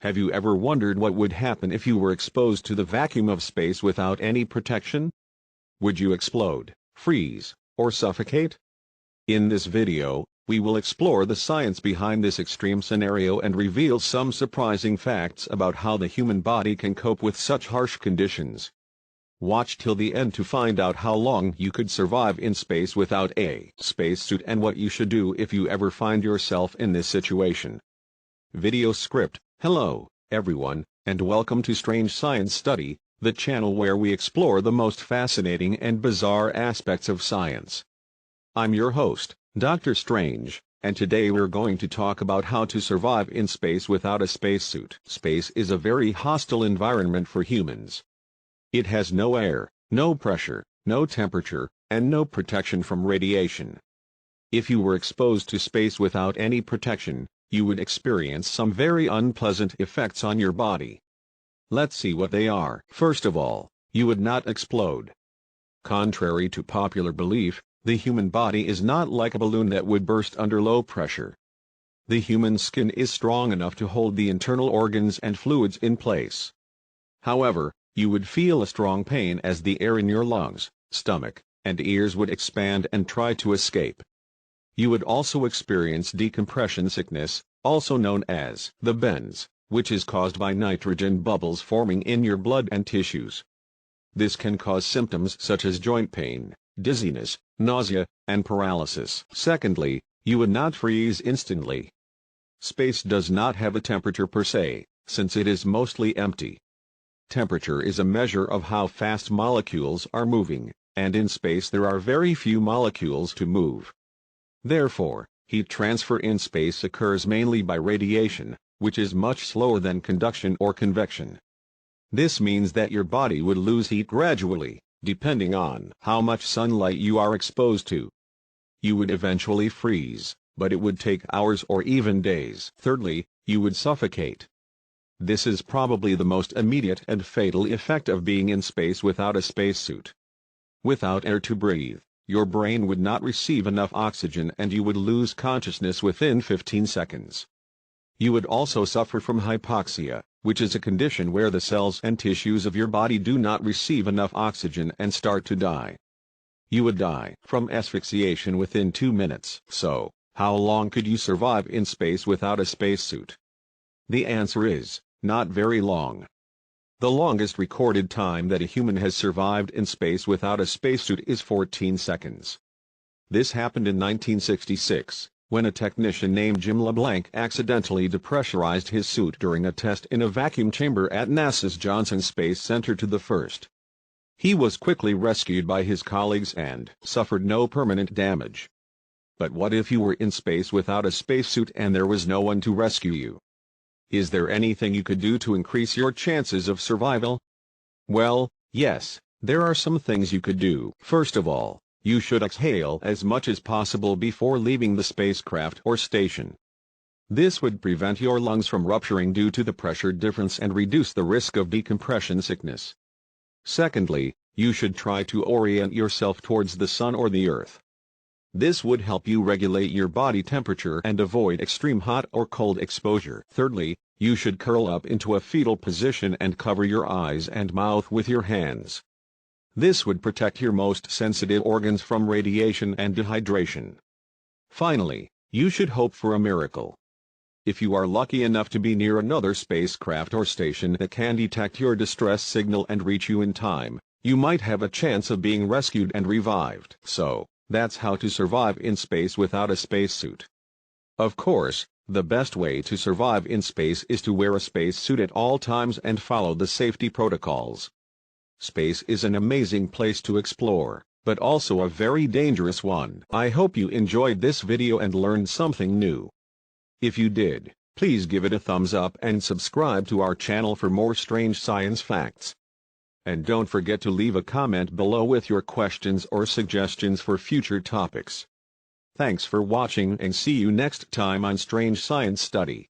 Have you ever wondered what would happen if you were exposed to the vacuum of space without any protection? Would you explode, freeze, or suffocate? In this video, we will explore the science behind this extreme scenario and reveal some surprising facts about how the human body can cope with such harsh conditions. Watch till the end to find out how long you could survive in space without a spacesuit and what you should do if you ever find yourself in this situation. Video script. Hello, everyone, and welcome to Strange Science Study, the channel where we explore the most fascinating and bizarre aspects of science. I'm your host, Dr. Strange, and today we're going to talk about how to survive in space without a spacesuit. Space is a very hostile environment for humans. It has no air, no pressure, no temperature, and no protection from radiation. If you were exposed to space without any protection, you would experience some very unpleasant effects on your body. Let's see what they are. First of all, you would not explode. Contrary to popular belief, the human body is not like a balloon that would burst under low pressure. The human skin is strong enough to hold the internal organs and fluids in place. However, you would feel a strong pain as the air in your lungs, stomach, and ears would expand and try to escape. You would also experience decompression sickness, also known as the bends, which is caused by nitrogen bubbles forming in your blood and tissues. This can cause symptoms such as joint pain, dizziness, nausea, and paralysis. Secondly, you would not freeze instantly. Space does not have a temperature per se, since it is mostly empty. Temperature is a measure of how fast molecules are moving, and in space there are very few molecules to move. Therefore, heat transfer in space occurs mainly by radiation, which is much slower than conduction or convection. This means that your body would lose heat gradually, depending on how much sunlight you are exposed to. You would eventually freeze, but it would take hours or even days. Thirdly, you would suffocate. This is probably the most immediate and fatal effect of being in space without a spacesuit. Without air to breathe, your brain would not receive enough oxygen and you would lose consciousness within 15 seconds. You would also suffer from hypoxia, which is a condition where the cells and tissues of your body do not receive enough oxygen and start to die. You would die from asphyxiation within 2 minutes. So, how long could you survive in space without a spacesuit? The answer is, not very long. The longest recorded time that a human has survived in space without a spacesuit is 14 seconds. This happened in 1966, when a technician named Jim LeBlanc accidentally depressurized his suit during a test in a vacuum chamber at NASA's Johnson Space Center to the first. He was quickly rescued by his colleagues and suffered no permanent damage. But what if you were in space without a spacesuit and there was no one to rescue you? Is there anything you could do to increase your chances of survival? Well, yes, there are some things you could do. First of all, you should exhale as much as possible before leaving the spacecraft or station. This would prevent your lungs from rupturing due to the pressure difference and reduce the risk of decompression sickness. Secondly, you should try to orient yourself towards the sun or the earth. This would help you regulate your body temperature and avoid extreme hot or cold exposure. Thirdly, you should curl up into a fetal position and cover your eyes and mouth with your hands. This would protect your most sensitive organs from radiation and dehydration. Finally, you should hope for a miracle. If you are lucky enough to be near another spacecraft or station that can detect your distress signal and reach you in time, you might have a chance of being rescued and revived. So, that's how to survive in space without a spacesuit. Of course, the best way to survive in space is to wear a spacesuit at all times and follow the safety protocols. Space is an amazing place to explore, but also a very dangerous one. I hope you enjoyed this video and learned something new. If you did, please give it a thumbs up and subscribe to our channel for more strange science facts. And don't forget to leave a comment below with your questions or suggestions for future topics. Thanks for watching and see you next time on Strange Science Study.